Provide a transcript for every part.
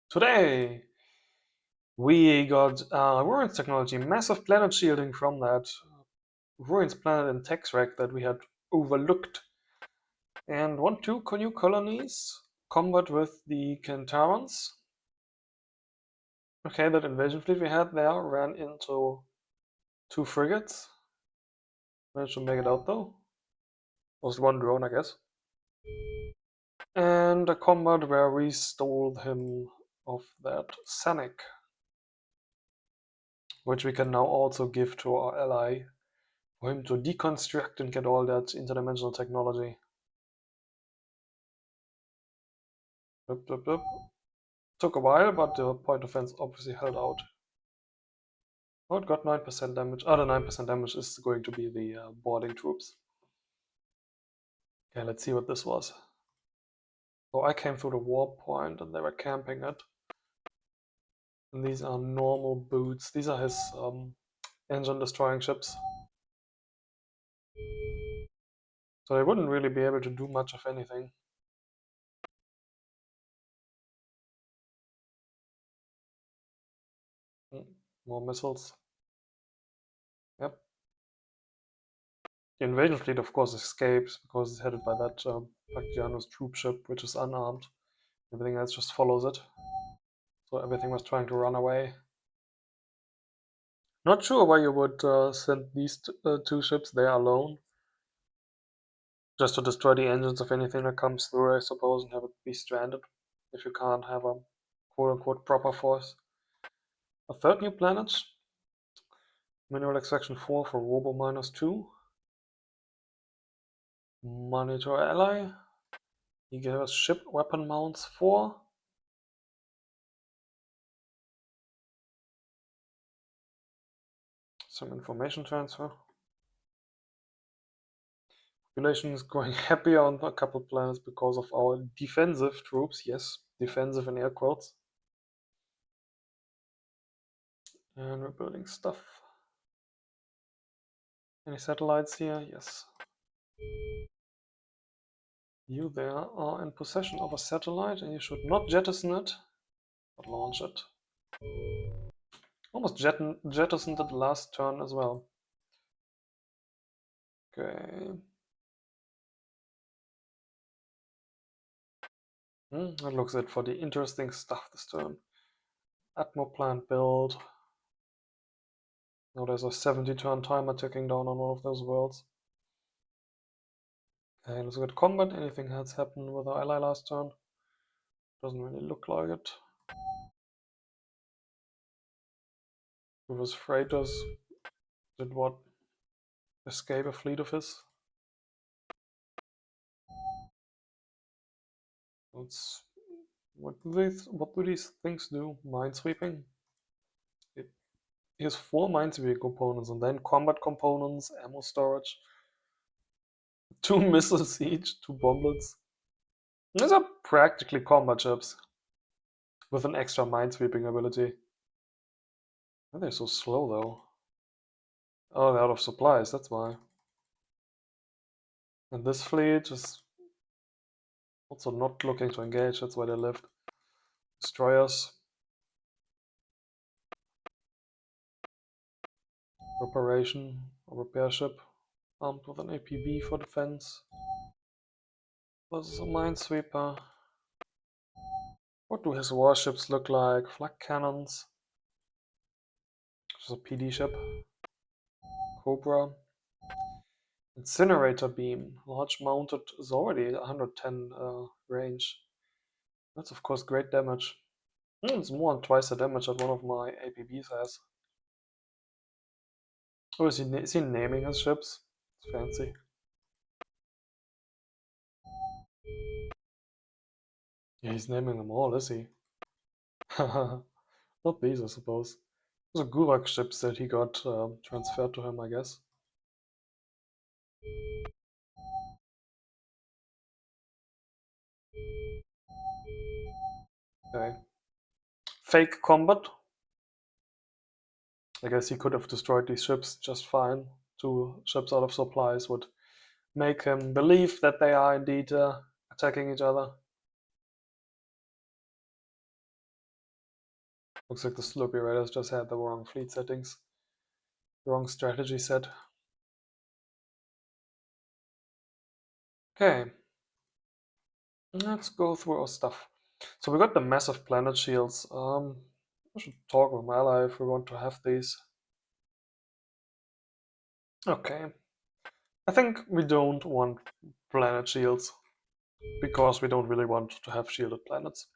Today, we got Ruins technology, massive planet shielding from that Ruins planet in Texrec that we had overlooked, and two new colonies, combat with the Kentarans. Okay, that invasion fleet we had there ran into two frigates. Managed to make it out though. Was one drone, I guess. And a combat where we stole him of that Sanic, which we can now also give to our ally for him to deconstruct and get all that interdimensional technology. Took a while, but the point defense obviously held out. Oh, it got 9% damage. Oh, the 9% damage is going to be the boarding troops. Okay, let's see what this was. So I came through the war point and they were camping it. And these are normal boots. These are his engine destroying ships. So they wouldn't really be able to do much of anything. More missiles. Yep. The invasion fleet, of course, escapes because it's headed by that Pacquianos troop ship, which is unarmed. Everything else just follows it. So everything was trying to run away. Not sure why you would send these two ships there alone. Just to destroy the engines of anything that comes through, I suppose, and have it be stranded. If you can't have a quote-unquote proper force. A third new planet. Mineral extraction 4 for Robo -2. Money to our ally. He gave us ship weapon mounts 4. Some information transfer. Population is growing happier on a couple planets because of our defensive troops. Yes, defensive in air quotes. And we're building stuff. Any satellites here? Yes. You there are in possession of a satellite and you should not jettison it, but launch it. Almost jettisoned it last turn as well. Okay. That looks it for the interesting stuff this turn. Atmo plant build. Now there's a 70 turn timer ticking down on one of those worlds. Okay, let's look at combat. Anything has happened with our ally last turn? Doesn't really look like it. With his freighters, did what? Escape a fleet of his? Let's. What do these things do? Minesweeping? He has 4 minesweeping components and then combat components, ammo storage, 2 missiles each, 2 bomblets. These are practically combat ships with an extra minesweeping ability. Why are they so slow though? Oh, they're out of supplies, that's why. And this fleet is also not looking to engage, that's why they left. Destroyers. Reparation, a repair ship, armed with an APB for defense. This is a minesweeper. What do his warships look like? Flak cannons. This is a PD ship. Cobra. Incinerator beam. Large mounted is already 110 range. That's of course great damage. It's more than twice the damage that one of my APBs has. Oh, is he naming his ships? It's fancy. Yeah, he's naming them all, is he? Not these, I suppose. Those are Gurak ships that he got transferred to him, I guess. Okay. Fake combat. I guess he could have destroyed these ships just fine. 2 ships out of supplies would make him believe that they are indeed attacking each other. Looks like the Slurpee Raiders just had the wrong fleet settings. Wrong strategy set. Okay. Let's go through our stuff. So we got the massive planet shields. I should talk with my ally if we want to have these. Okay. I think we don't want planet shields because we don't really want to have shielded planets.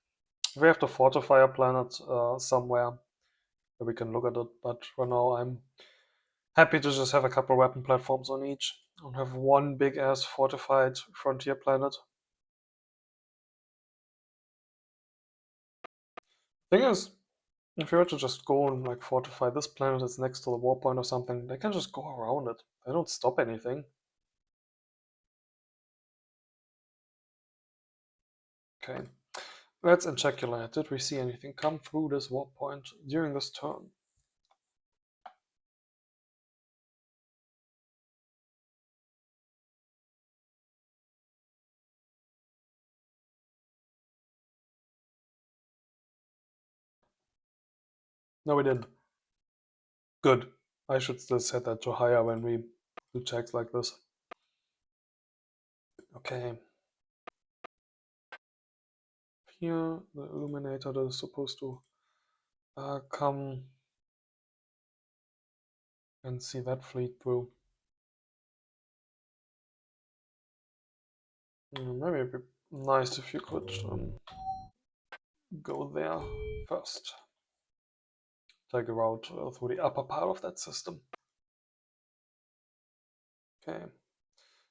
We have to fortify a planet somewhere where we can look at it, but for now I'm happy to just have a couple weapon platforms on each and have one big ass fortified frontier planet. Thing is, if you were to just go and like fortify this planet that's next to the war point or something, they can just go around it. They don't stop anything. Okay. Let's ejaculate. Did we see anything come through this war point during this turn? No, we didn't. Good. I should still set that to higher when we do checks like this. Okay. Here, the illuminator that is supposed to come and see that fleet through. Maybe it'd be nice if you could go there first. Take a route through the upper part of that system. Okay.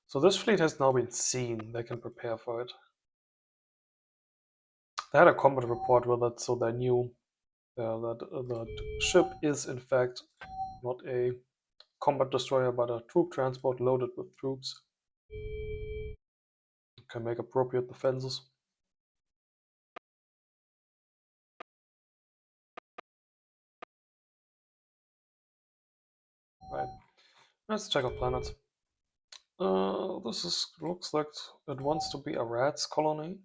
So this fleet has now been seen. They can prepare for it. They had a combat report with it, so they knew that the ship is in fact not a combat destroyer, but a troop transport loaded with troops. Can make appropriate defenses. Right. Let's check our planets. This looks like it wants to be a rats colony.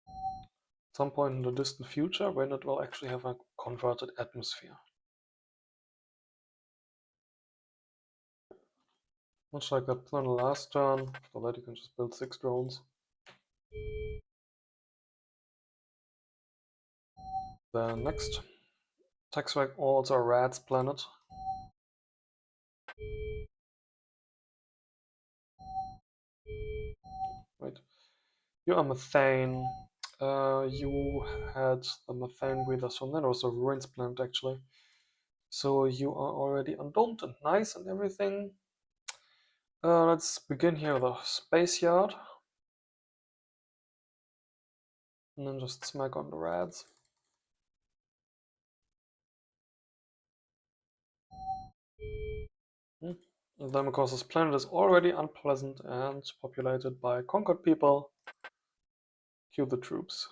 At some point in the distant future, when it will actually have a converted atmosphere. Much like that plan last turn, so that you can just build 6 drones. Then next, Taxwag also a rats planet. Right. You are methane. You had the methane breathers from that, was a ruins planet actually. So you are already undomed and nice and everything. Let's begin here with the space yard. And then just smack on the rads. And then because this planet is already unpleasant and populated by conquered people, cue the troops.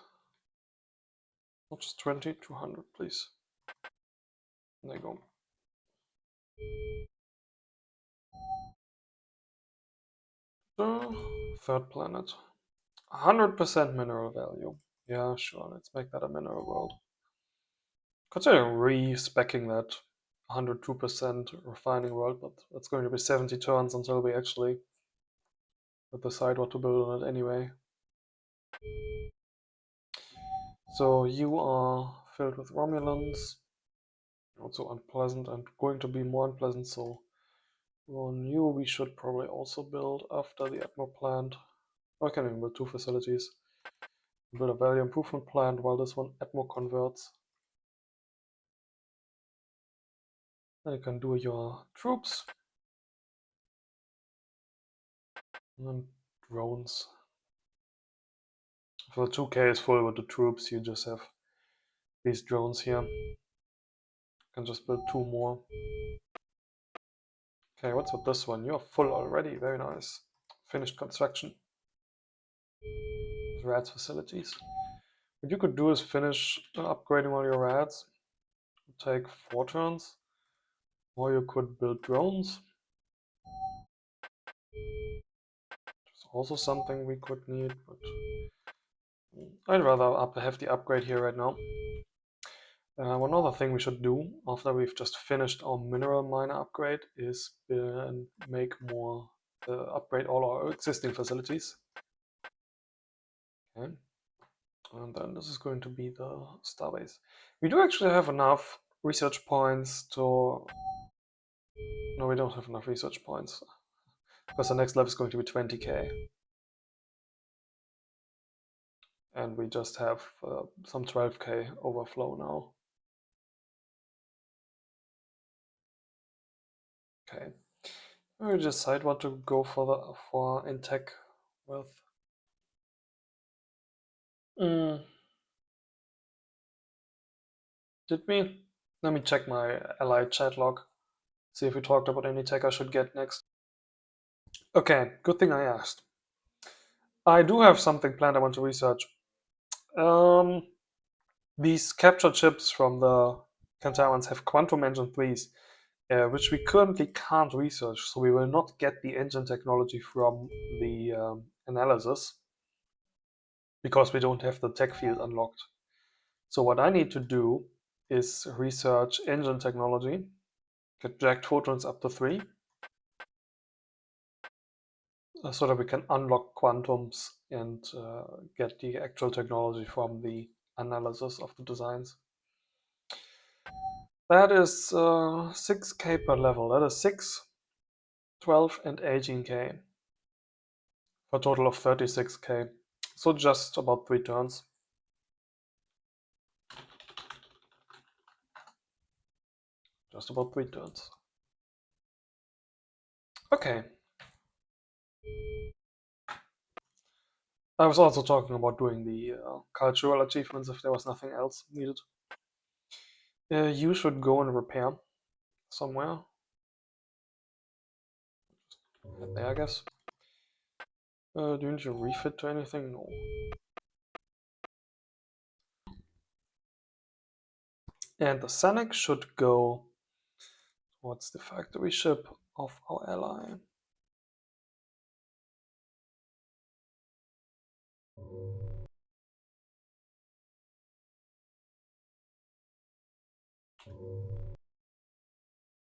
Not just 20, 200, please. There you go. The third planet. 100% mineral value. Yeah, sure, let's make that a mineral world. Considering re-speccing that 102% refining world, but that's going to be 70 turns until we actually decide what to build on it anyway. So you are filled with Romulans, also unpleasant and going to be more unpleasant, so on you we should probably also build after the Atmo plant. Or can even build 2 facilities. Build a value improvement plant while this one Atmo converts. Then you can do your troops. And then drones. For 2k is full with the troops, you just have these drones here. You can just build 2 more. Okay, what's with this one? You're full already, very nice. Finished construction. Rats facilities. What you could do is finish upgrading all your rats. Take 4 turns. Or you could build drones. It's also something we could need, but I'd rather have the upgrade here right now. One other thing we should do after we've just finished our mineral miner upgrade is make more, upgrade all our existing facilities. Okay. And then this is going to be the starbase. We do actually have enough research points to... No, we don't have enough research points. Because the next level is going to be 20k. And we just have some 12k overflow now. Okay. We decide what to go for in tech with. Did we? Let me check my allied chat log. See if we talked about any tech I should get next. Okay, good thing I asked. I do have something planned I want to research. These capture chips from the Cantarans have quantum engine 3s, which we currently can't research, so we will not get the engine technology from the analysis because we don't have the tech field unlocked. So what I need to do is research engine technology, get jacked photons up to 3, so that we can unlock quantums and get the actual technology from the analysis of the designs. That is 6k per level. That is 6, 12, and 18k. For a total of 36k. So just about 3 turns. Just about 3 turns. Okay. I was also talking about doing the cultural achievements if there was nothing else needed. You should go and repair somewhere. Right there, I guess. Do you need to refit to anything? No. And the Senex should go towards the factory ship of our ally.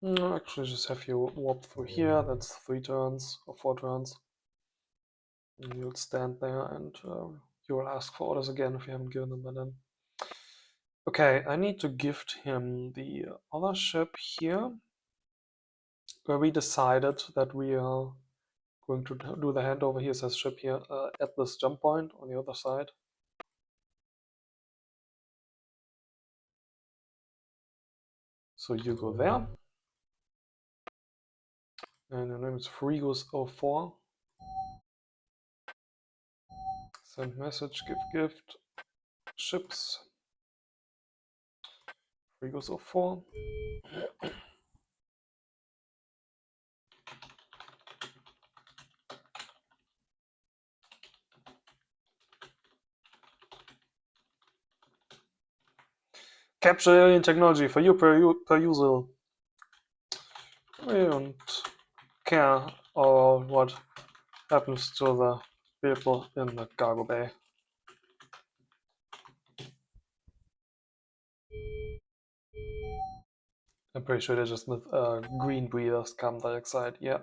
No, actually, just have you warp through here. That's 3 turns or 4 turns. And you'll stand there and you will ask for orders again if you haven't given them by then. Okay, I need to gift him the other ship here, where we decided that we are going to do the handover. Here says ship here at this jump point on the other side. So you go there. And your name is Frigos04. Send message, give gift, ships. Frigos04. Capture alien technology for you per usual. We don't care or what happens to the people in the cargo bay. I'm pretty sure they just with green breathers carbon dioxide. Yeah.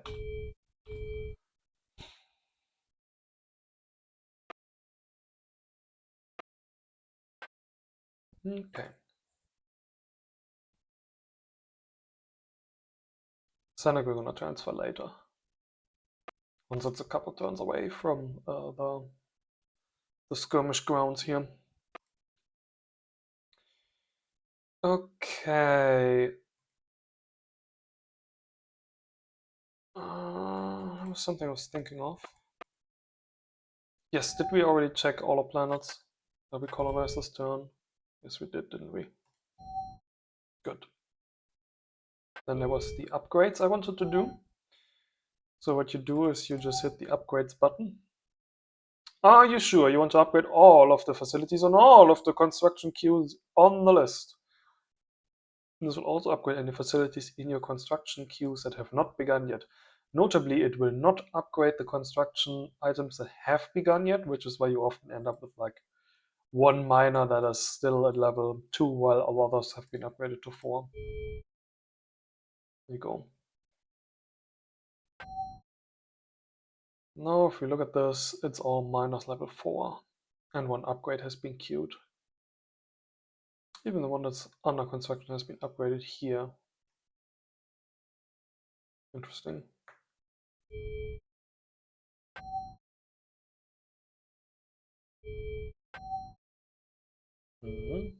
Okay. Seneca we're gonna transfer later. Once it's a couple turns away from the skirmish grounds here. Okay. Something I was thinking of. Yes, did we already check all our planets that we colonized this turn? Yes, we did, didn't we? Good. Then there was the upgrades I wanted to do. So what you do is you just hit the upgrades button. Are you sure you want to upgrade all of the facilities on all of the construction queues on the list? This will also upgrade any facilities in your construction queues that have not begun yet. Notably, it will not upgrade the construction items that have begun yet, which is why you often end up with like one miner that is still at level 2, while others have been upgraded to 4. There you go. Now, if we look at this, it's all miners level 4, and one upgrade has been queued. Even the one that's under construction has been upgraded here. Interesting. In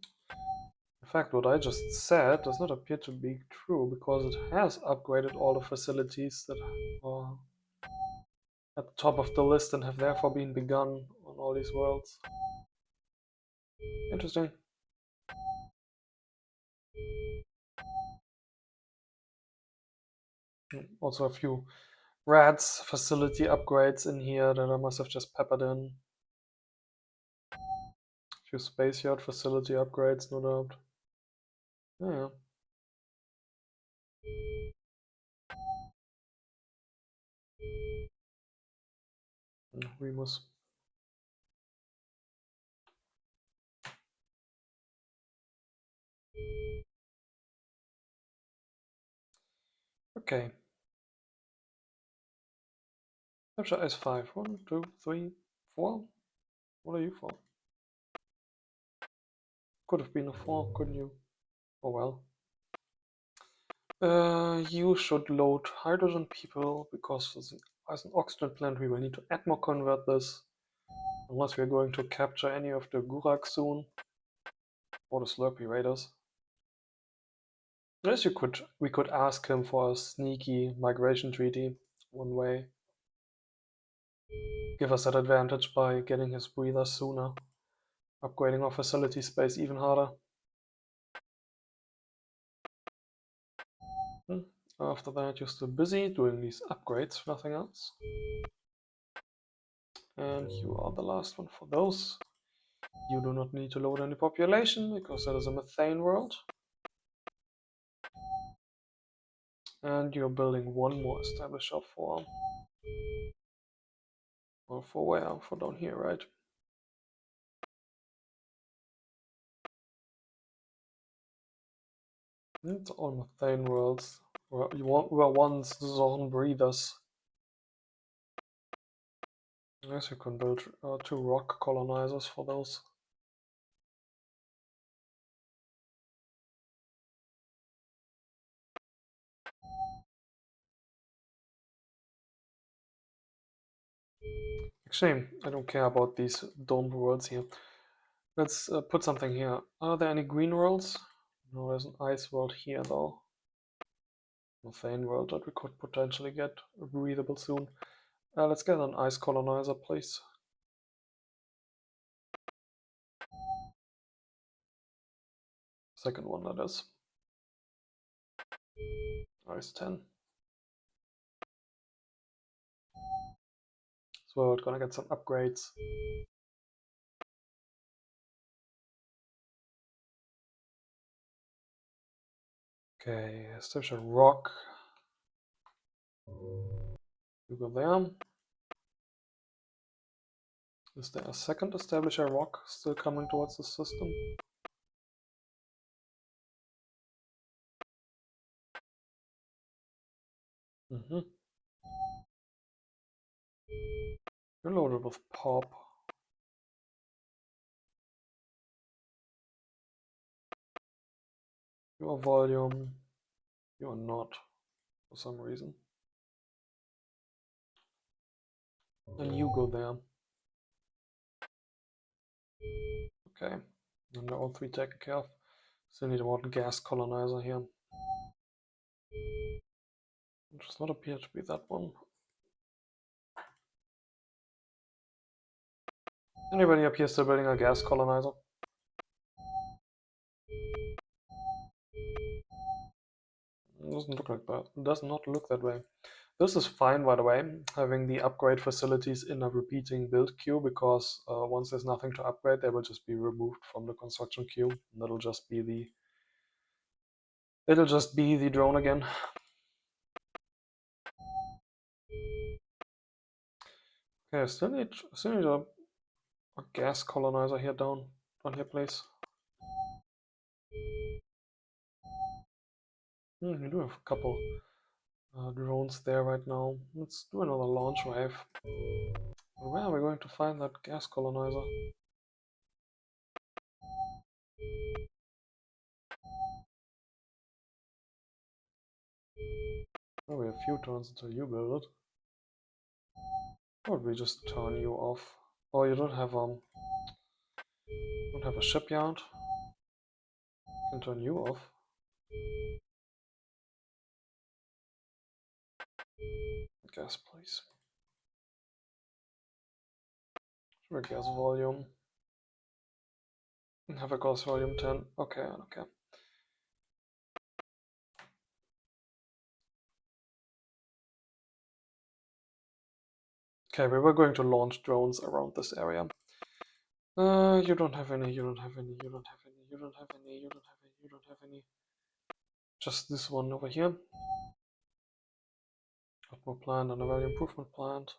fact, what I just said does not appear to be true, because it has upgraded all the facilities that are at the top of the list and have therefore been begun on all these worlds. Interesting. Also a few rats facility upgrades in here that I must have just peppered in. A few space yard facility upgrades, no doubt. Yeah. Remus. Okay. Capture is 5. 1, 2, 3, 4. What are you for? Could have been a 4, couldn't you? Oh well. You should load hydrogen people, because as an oxygen plant we will need to atmo convert this. Unless we're going to capture any of the Gurak soon. Or the Slurpee Raiders. Yes, we could ask him for a sneaky migration treaty. One way. Give us that advantage by getting his breathers sooner. Upgrading our facility space even harder. After that, you're still busy doing these upgrades, nothing else. And you are the last one for those. You do not need to load any population, because that is a methane world. And you're building one more establisher for... Well, for where? For down here, right? It's all methane worlds. Were once zone breathers. Yes, you can build 2 rock colonizers for those. Actually, I don't care about these domed worlds here. Let's put something here. Are there any green worlds? No, there's an ice world here though. Methane world that we could potentially get breathable soon. Let's get an ice colonizer, please. Second one, that is. Ice 10. So we're gonna get some upgrades. Okay, establish a rock. You go there. Is there a second establisher rock still coming towards the system? You're loaded with pop. Your volume. You are not, for some reason. And you go there. Okay. And they're all 3 taken care of. Still need one gas colonizer here. It does not appear to be that one. Anybody up here still building a gas colonizer? It doesn't look like that. It does not look that way. This is fine, by the way, having the upgrade facilities in a repeating build queue, because once there's nothing to upgrade, they will just be removed from the construction queue. And that'll just be the drone again. Okay, I still need a gas colonizer here down. Down here, please. We do have a couple drones there right now. Let's do another launch wave. Where are we going to find that gas colonizer? Oh, we have a few turns until you build it. Or would we just turn you off? Oh, you don't have a shipyard. I can turn you off. Gas, please. Sure, gas volume. Have a gas volume 10. Okay, okay. Okay, we were going to launch drones around this area. You don't have any, you don't have any, you don't have any, you don't have any, you don't have any, you don't have any. Just this one over here. Got more plant and a value improvement plant.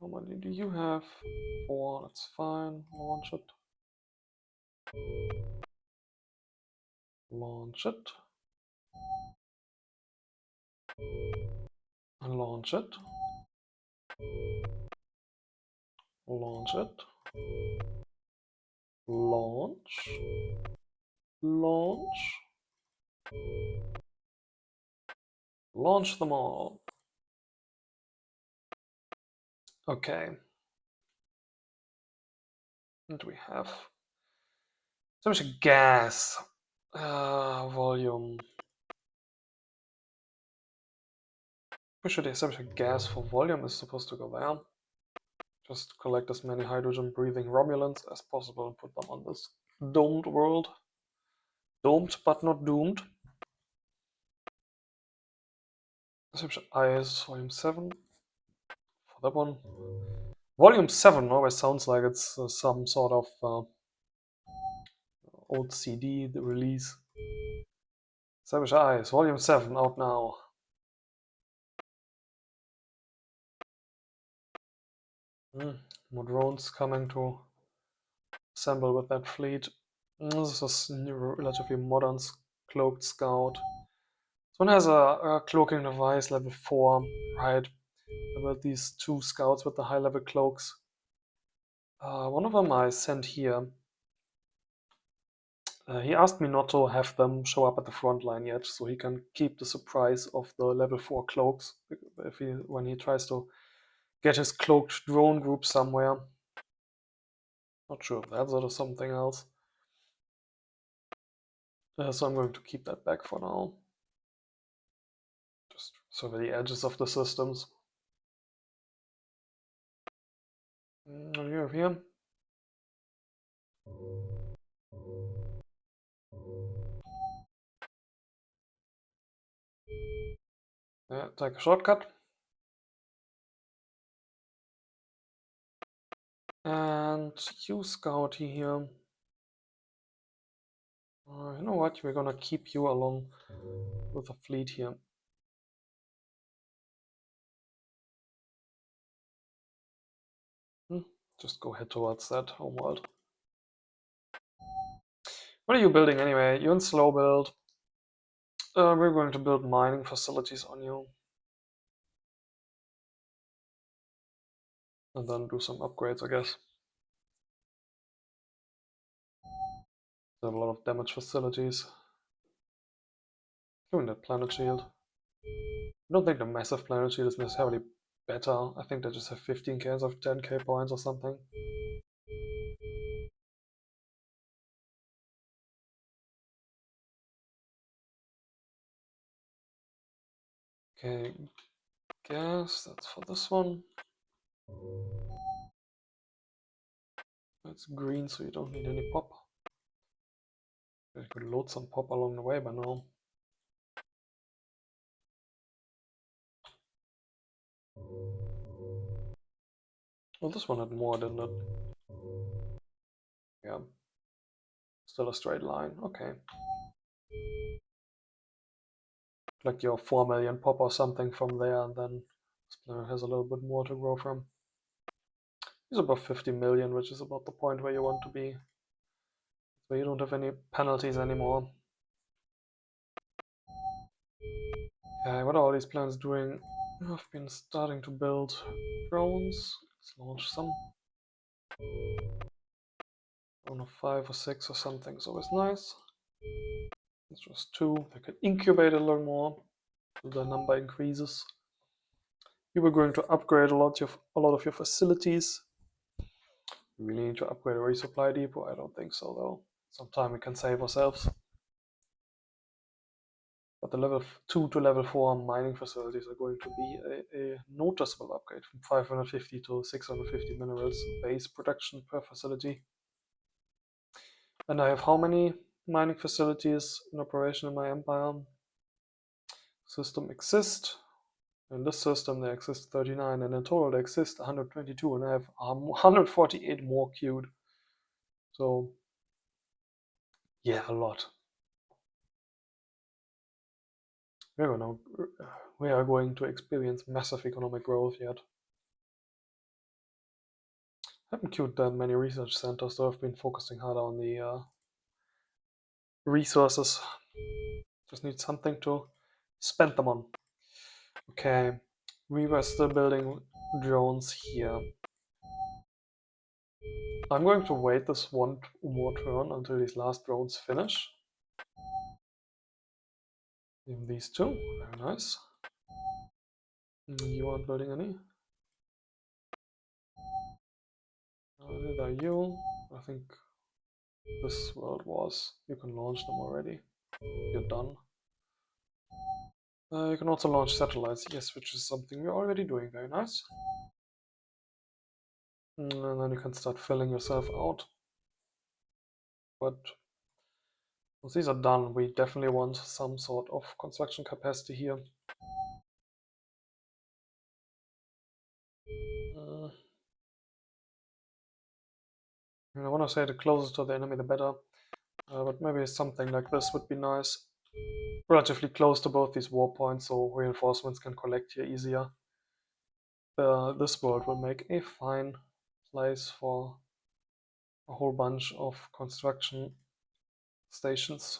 How many do you have? 4, that's fine. Launch it. Launch it. And launch it. Launch it. Launch. Launch. Launch them all. Okay. And we have so much gas. Volume. We should establish a gas for volume is supposed to go there. Just collect as many hydrogen-breathing Romulans as possible and put them on this domed world. Domed, but not doomed. Establish IS volume 7 for that one. Volume 7 always sounds like it's some sort of old CD, the release. Establish IS volume 7 out now. More drones coming to assemble with that fleet. This is a relatively modern cloaked scout. This one has a cloaking device level 4, right? About these 2 scouts with the high level cloaks. One of them I sent here. He asked me not to have them show up at the front line yet, so he can keep the surprise of the level 4 cloaks when he tries to get his cloaked drone group somewhere. Not sure if that's or something else. So I'm going to keep that back for now. Just so the edges of the systems. You have here. Yeah, take a shortcut. And you scout here. You know what? We're gonna keep you along with the fleet here. Just go head towards that homeworld. What are you building anyway? You're in slow build. We're going to build mining facilities on you. And then do some upgrades, I guess. They have a lot of damage facilities. Doing that planet shield. I don't think the massive planet shield is necessarily better. I think they just have 15k of 10k points or something. Okay, gas, that's for this one. That's green, so you don't need any pop. You could load some pop along the way by now. Well, this one had more, didn't it? Yeah. Still a straight line, okay. Like your 4 million pop or something from there, and then this planet has a little bit more to grow from. He's above 50 million, which is about the point where you want to be. So you don't have any penalties anymore. Okay, what are all these plants doing? I've been starting to build drones. Let's launch some. One of 5 or 6 or something is always nice. It's just 2. They can incubate a little more, so the number increases. You were going to upgrade a lot of your facilities. We really need to upgrade a resupply depot? I don't think so, though. Sometime we can save ourselves. But the level 2 to level 4 mining facilities are going to be a noticeable upgrade from 550 to 650 minerals base production per facility. And I have how many mining facilities in operation in my empire? System exist. In this system there exist 39, and in total there exist 122, and I have 148 more queued. So yeah, a lot. We are going to experience massive economic growth yet. I haven't queued that many research centers, so I've been focusing harder on the resources. Just need something to spend them on. Okay, we were still building drones here. I'm going to wait this one more turn until these last drones finish. Even these two, very nice. You aren't building any? Neither you. I think this world was. You can launch them already. You're done. You can also launch satellites, yes, which is something we're already doing. Very nice. And then you can start filling yourself out. But once these are done, we definitely want some sort of construction capacity here. I want to say the closer to the enemy, the better. But maybe something like this would be nice. Relatively close to both these war points, so reinforcements can collect here easier. This world will make a fine place for a whole bunch of construction stations.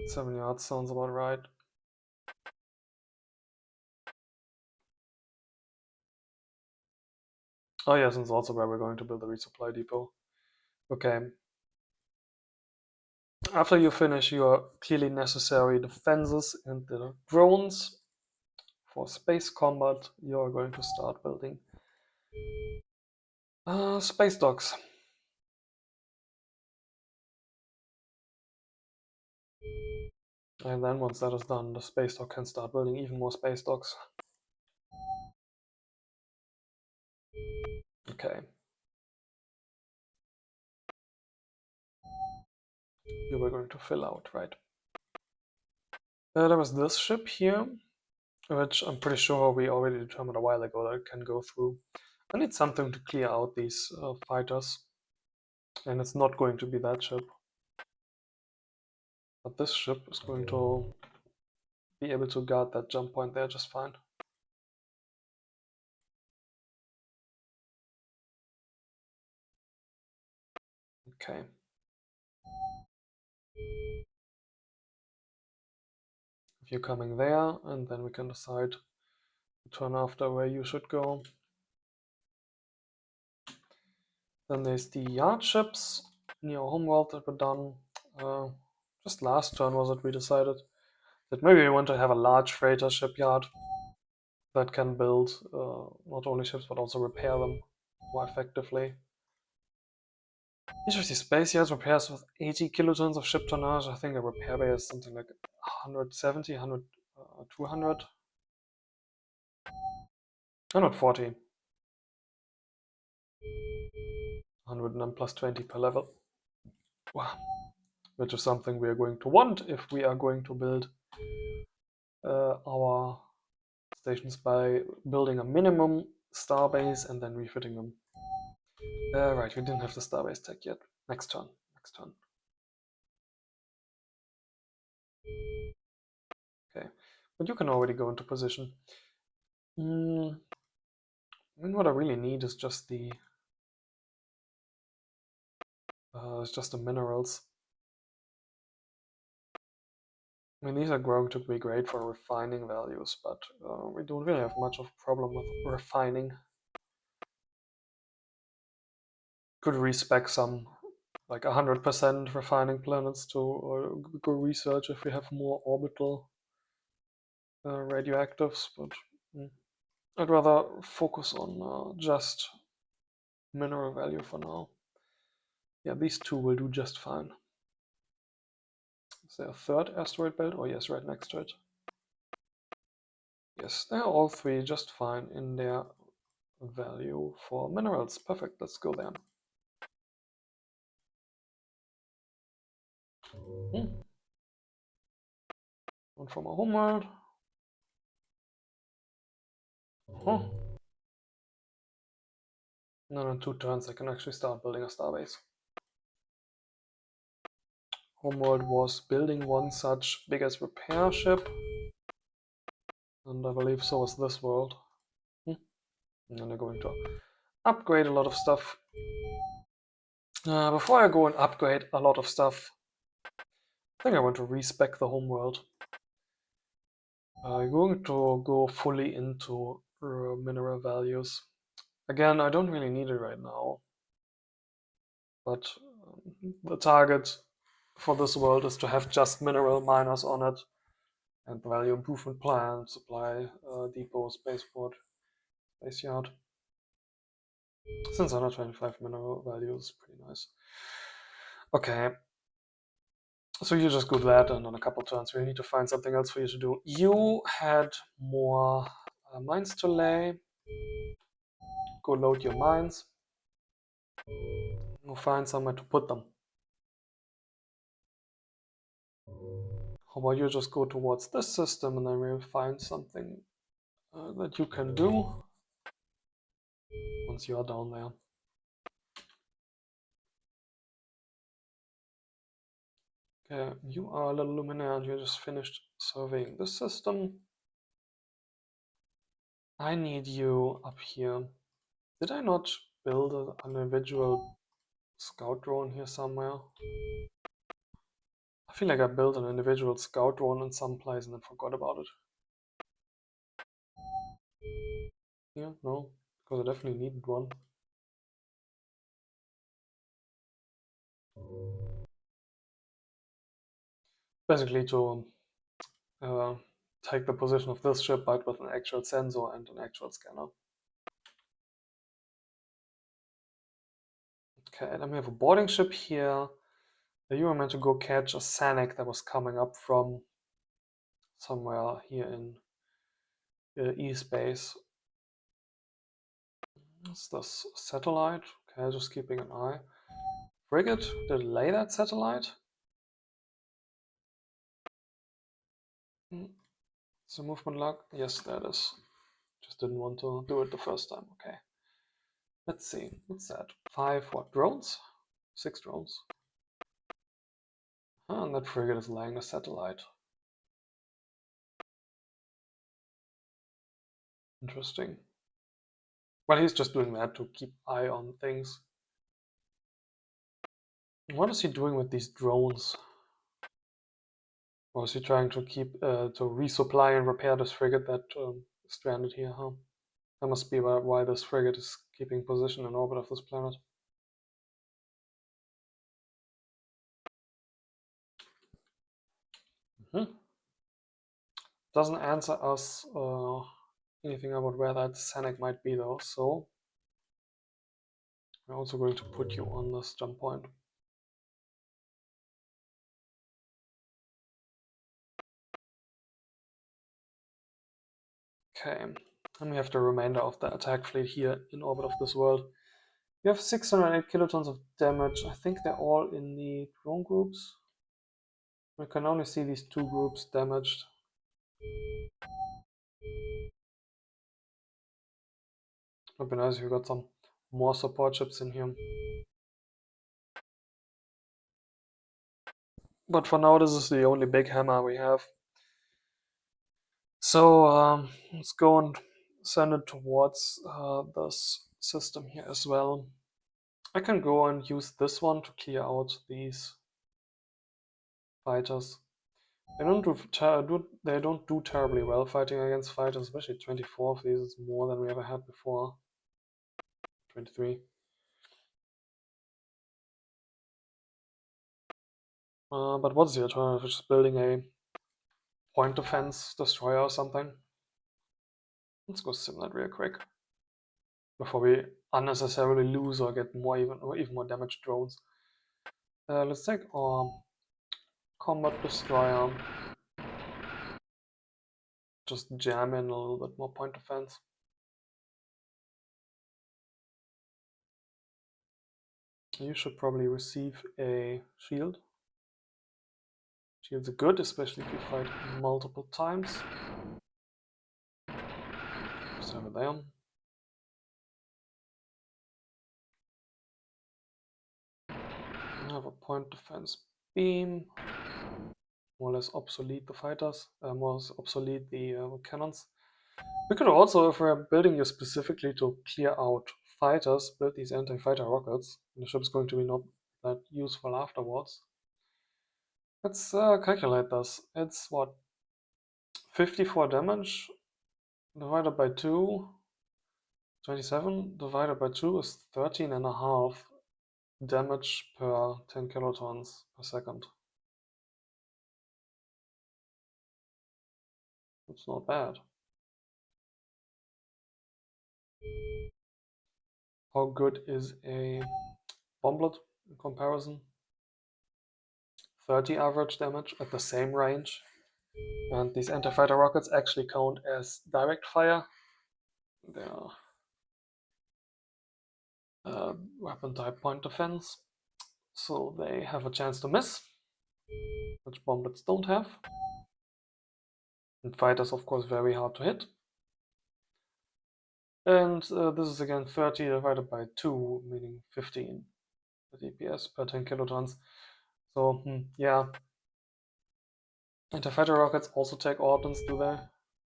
7 yards sounds about right. Oh yes, and it's also where we're going to build a resupply depot. Okay. After you finish your clearly necessary defenses and the drones for space combat, you're going to start building space docks. And then once that is done, the space dock can start building even more space docks. Okay. You were going to fill out, right? There was this ship here, which I'm pretty sure we already determined a while ago that it can go through. I need something to clear out these fighters. And it's not going to be that ship. But this ship is going to be able to guard that jump point there just fine. Okay. If you're coming there, and then we can decide the turn after where you should go. Then there's the yard ships near our homeworld that were done. Just last turn was it we decided that maybe we want to have a large freighter shipyard that can build not only ships but also repair them more effectively. Each of these space yards repairs with 80 kilotons of ship tonnage. I think a repair bay is something like 170, 100, 200, 140. 100 and then plus 20 per level. Wow. Which is something we are going to want if we are going to build our stations by building a minimum starbase and then refitting them. Right, we didn't have the starbase tech yet. Next turn. Next turn. Okay, but you can already go into position. I mean, what I really need is just the minerals. I mean, these are going to be great for refining values, but we don't really have much of a problem with refining. Could respec some like 100% refining planets to go research if we have more orbital radioactives, but I'd rather focus on just mineral value for now. Yeah, these two will do just fine. Is there a third asteroid belt? Oh yes, right next to it. Yes, they're all three just fine in their value for minerals. Perfect, let's go there. One from our homeworld. Huh. And then in 2 turns I can actually start building a starbase. Homeworld was building one such big as repair ship. And I believe so was this world. And then they're going to upgrade a lot of stuff. Before I go and upgrade a lot of stuff, I think I want to respec the homeworld. I'm going to go fully into mineral values. Again, I don't really need it right now, but the target for this world is to have just mineral miners on it, and value improvement plan, supply depot, spaceport, space yard. Since 125 mineral value is pretty nice. Okay, so you just go that, and on a couple turns we need to find something else for you to do. You had more mines to lay. Go load your mines. We'll find somewhere to put them. How about you just go towards this system, and then we'll find something that you can do once you are down there. Okay, you are a little luminaire and you just finished surveying this system. I need you up here. Did I not build an individual scout drone here somewhere? I feel like I built an individual scout drone in some place and then forgot about it. Yeah, no, because I definitely needed one. Basically to take the position of this ship, but with an actual sensor and an actual scanner. Okay, then we have a boarding ship here. You were meant to go catch a Sanic that was coming up from somewhere here in E-space. Is this satellite? Okay, just keeping an eye. Frigate, did it lay that satellite? Is the movement lock? Yes, that is. Just didn't want to do it the first time. Okay. Let's see. What's that? 5 what? Drones? 6 drones. And that frigate is laying a satellite. Interesting. Well, he's just doing that to keep eye on things. What is he doing with these drones? Or is he trying to keep to resupply and repair this frigate that is stranded here? Huh? That must be why this frigate is keeping position in orbit of this planet. Doesn't answer us anything about where that Sanic might be though, so we're also going to put you on this jump point. Okay, and we have the remainder of the attack fleet here in orbit of this world. You have 608 kilotons of damage. I think they're all in the drone groups. We can only see these 2 groups damaged. Would be nice if we got some more support ships in here. But for now, this is the only big hammer we have. So let's go and send it towards this system here as well. I can go and use this one to clear out these fighters. They don't do terribly well fighting against fighters, especially 24 of these is more than we ever had before. 23. But what's the alternative? Just building a point defense destroyer or something? Let's go sim that real quick before we unnecessarily lose or get more even more damaged drones. Let's take our combat destroyer. Just jam in a little bit more point defense. You should probably receive a shield. Shields are good, especially if you fight multiple times. Just have it there. I have a point defense beam. More or less obsolete the fighters, more or less obsolete the cannons. We could also, if we're building you specifically to clear out fighters, build these anti-fighter rockets. The ship is going to be not that useful afterwards. Let's calculate this. It's what? 54 damage divided by 2. 27 divided by 2 is 13.5 damage per 10 kilotons per second. It's not bad. How good is a bomblet in comparison? 30 average damage at the same range. And these anti-fighter rockets actually count as direct fire. They are weapon type point defense, so they have a chance to miss, which bomblets don't have. And fighters, of course, very hard to hit. And this is again 30 divided by 2, meaning 15 DPS per 10 kilotons. So, yeah. Anti-fighter rockets also take ordnance, do they?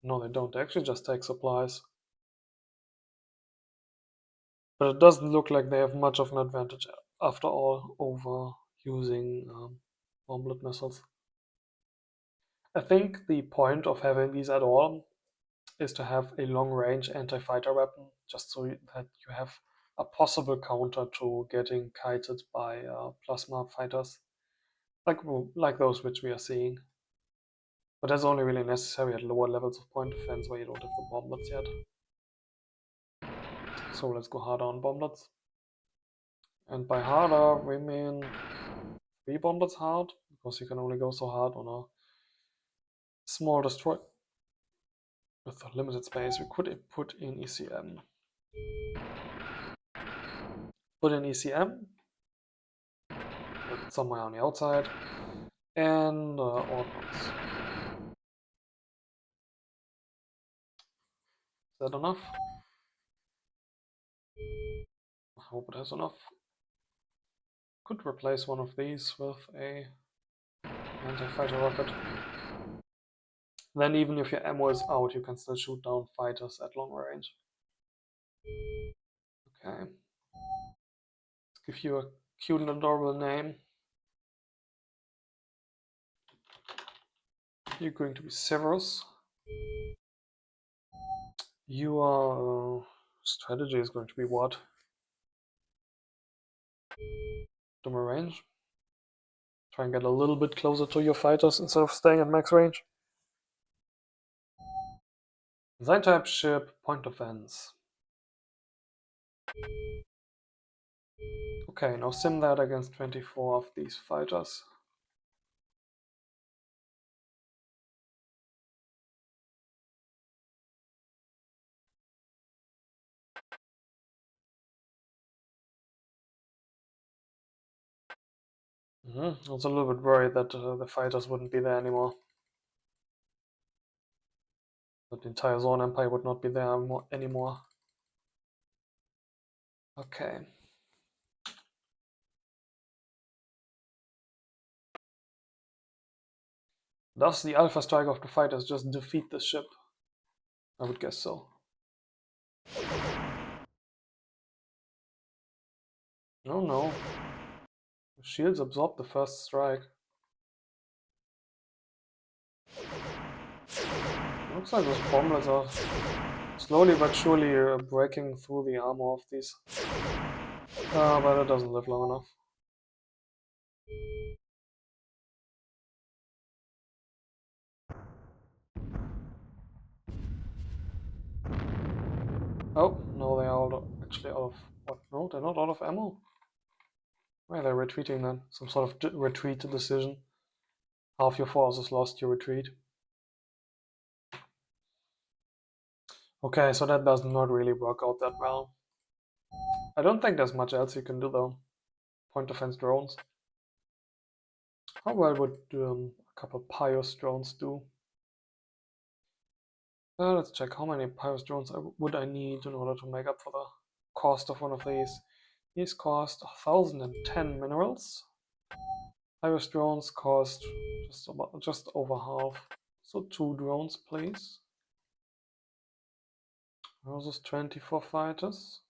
No, they don't. They actually just take supplies. But it doesn't look like they have much of an advantage after all over using bomblet missiles. I think the point of having these at all is to have a long-range anti-fighter weapon, just so that you have a possible counter to getting kited by plasma fighters, like those which we are seeing. But that's only really necessary at lower levels of point defense where you don't have the bomblets yet. So let's go harder on bomblets. And by harder, we mean 3 bomblets hard, because you can only go so hard on a small destroyer. With a limited space, we could put in ECM. Put in ECM, somewhere on the outside, and ordnance. Is that enough? I hope it has enough. Could replace one of these with a anti-fighter rocket. Then even if your ammo is out, you can still shoot down fighters at long range. Okay. Let's give you a cute and adorable name. You're going to be Severus. Your strategy is going to be what? Optimal range. Try and get a little bit closer to your fighters instead of staying at max range. Design type ship, point defense. Okay, now sim that against 24 of these fighters. I was a little bit worried that the fighters wouldn't be there anymore. That the entire Zorn Empire would not be there anymore. Okay. Does the Alpha Strike of the fighters just defeat the ship? I would guess so. Oh no. The shields absorb the first strike. Looks like those bomblets are slowly but surely breaking through the armor of these. But it doesn't live long enough. Oh, no, they are actually out of... What? No, they're not out of ammo? Why are they retreating then? Some sort of retreat decision. Half your force is lost, you retreat. Okay, so that does not really work out that well. I don't think there's much else you can do though. Point defense drones. How well would a couple Pious drones do? Let's check how many Pious drones would I need in order to make up for the cost of one of these. These cost 1,010 minerals. Pious drones cost just over half. So 2 drones, please. Versus 24 fighters.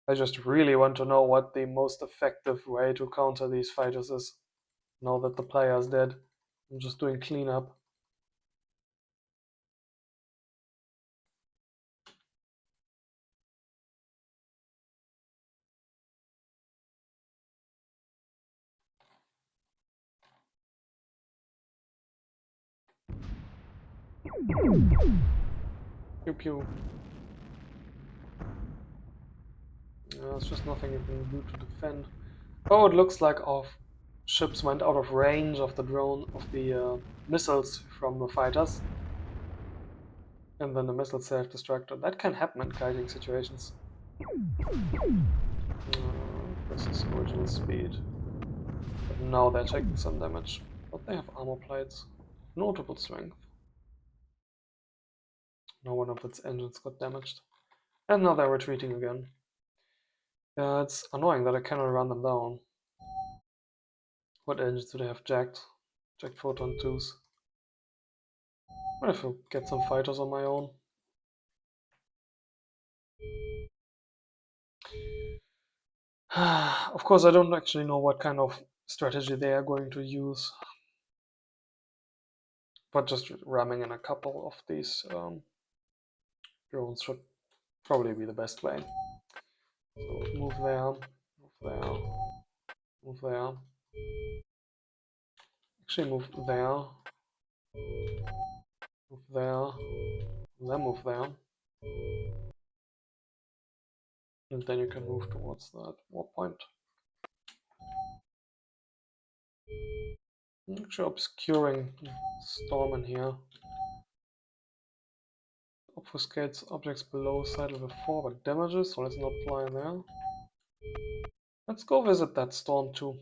I just really want to know what the most effective way to counter these fighters is. Now that the player is dead, I'm just doing cleanup. Pew pew. There's just nothing you can do to defend. Oh, it looks like our ships went out of range of the missiles from the fighters. And then the missiles self-destructed. That can happen in kiting situations. This is original speed. But now they're taking some damage. But they have armor plates. Notable strength. No one of its engines got damaged. And now they're retreating again. Yeah, it's annoying that I cannot run them down. What engines do they have jacked? Jacked Photon 2s. What if I get some fighters on my own? Of course, I don't actually know what kind of strategy they are going to use. But just ramming in a couple of these drones should probably be the best way. So move there, move there, move there. Actually move there, move there, then move there. And then you can move towards that war point. Actually obscuring storm in here. Obfuscates objects below side level 4 but damages, so let's not fly there. Let's go visit that storm too.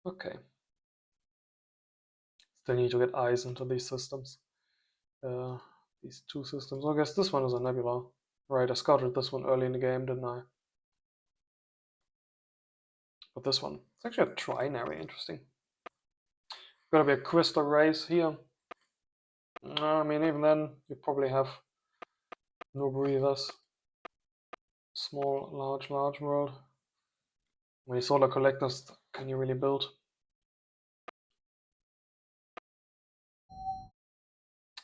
Okay. Still need to get eyes into these systems. These two systems. I guess this one is a nebula. Right, I scouted this one early in the game, didn't I? But this one, it's actually a trinary, interesting. Gotta be a crystal race here. I mean, even then, you probably have no breathers. Small, large world. How many solar collectors can you really build?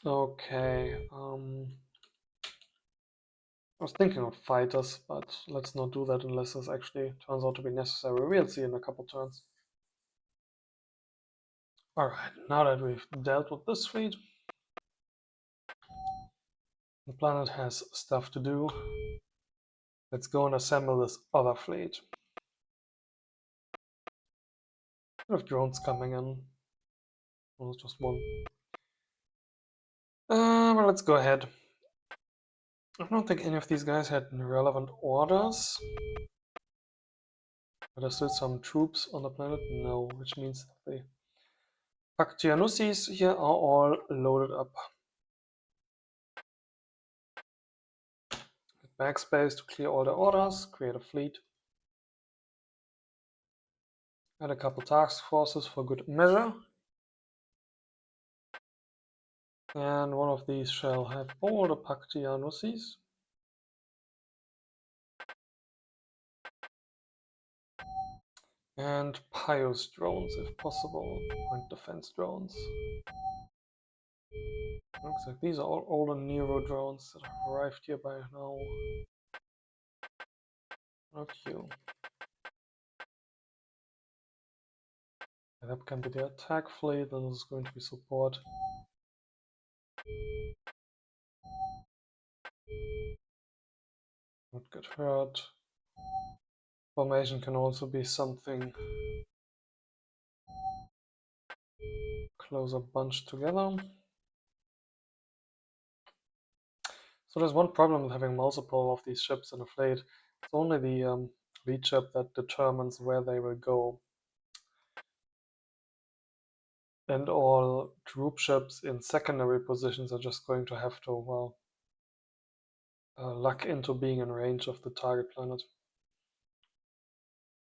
Okay, I was thinking of fighters, but let's not do that unless this actually turns out to be necessary. We'll see in a couple turns. Alright, now that we've dealt with this fleet, the planet has stuff to do. Let's go and assemble this other fleet. We have drones coming in. Well, it's just one. Well, let's go ahead. I don't think any of these guys had relevant orders. Are there still some troops on the planet? No, which means the Pactianusis here are all loaded up. Hit backspace to clear all the orders, create a fleet. Add a couple task forces for good measure. And one of these shall have all the Paktianusis. And Pious drones, if possible, point defense drones. Looks like these are all older Nero drones that have arrived here by now. Not you. That can be the attack fleet, and this is going to be support. Not get hurt. Formation can also be something. Close a bunch together. So there's one problem with having multiple of these ships in a fleet. It's only the lead ship that determines where they will go. And all troop ships in secondary positions are just going to have to, well, luck into being in range of the target planet.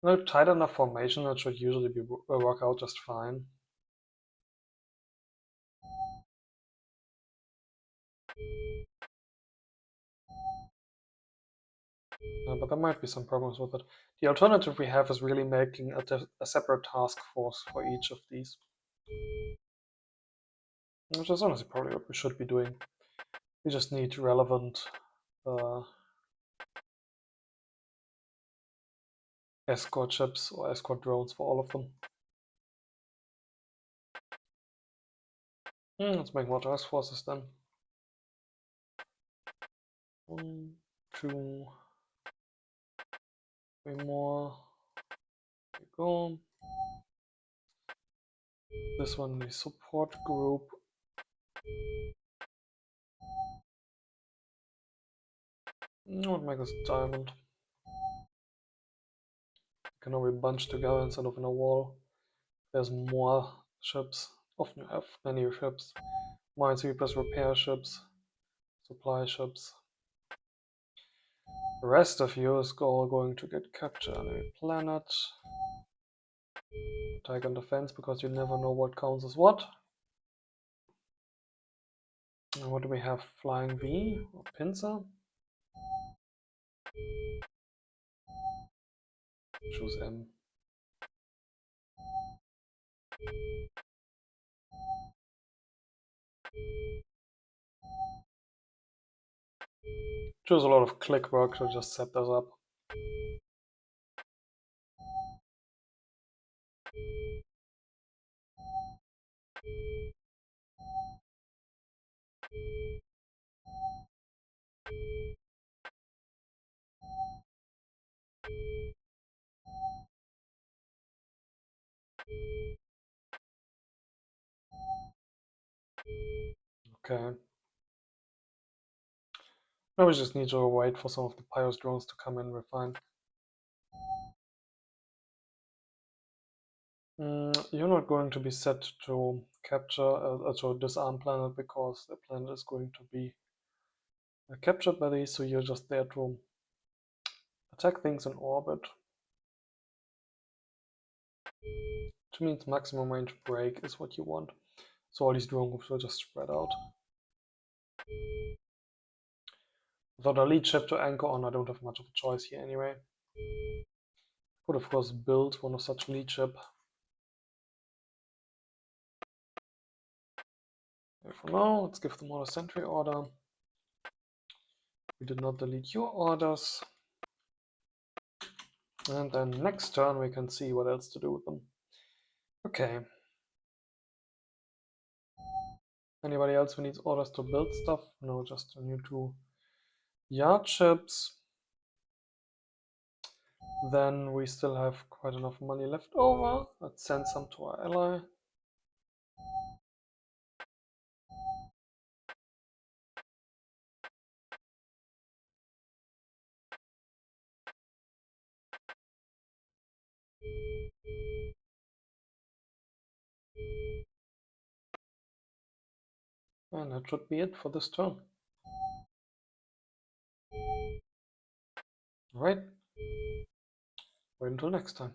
No, tight enough formation, that should usually work out just fine. But there might be some problems with it. The alternative we have is really making a separate task force for each of these. Which is honestly probably what we should be doing. We just need relevant escort ships or escort drones for all of them. Let's make more task forces then. 1, 2, 3 more. There we go. This one, the support group. I'll make this diamond. Can all be bunched together instead of in a wall. There's more ships. Often you have many ships. Minesweepers, repair ships, supply ships. The rest of you is all going to get captured on a planet. Attack and defense, because you never know what counts as what. And what do we have? Flying V or pincer? Choose M. Choose a lot of click work to just set this up. Okay. Now we just need to wait for some of the Pious drones to come in, we're fine. You're not going to be set to capture, to disarm planet, because the planet is going to be captured by these, so you're just there to attack things in orbit. Which means maximum range break is what you want. So all these drone groups will just spread out. Without a lead ship to anchor on, I don't have much of a choice here anyway. Could of course build one of such lead ship. For now, let's give them all a sentry order. We did not delete your orders. And then next turn we can see what else to do with them. Okay. Anybody else who needs orders to build stuff? No, just a new 2 yard ships. Then we still have quite enough money left over. Let's send some to our ally. And that should be it for this turn. Right. Wait until next time.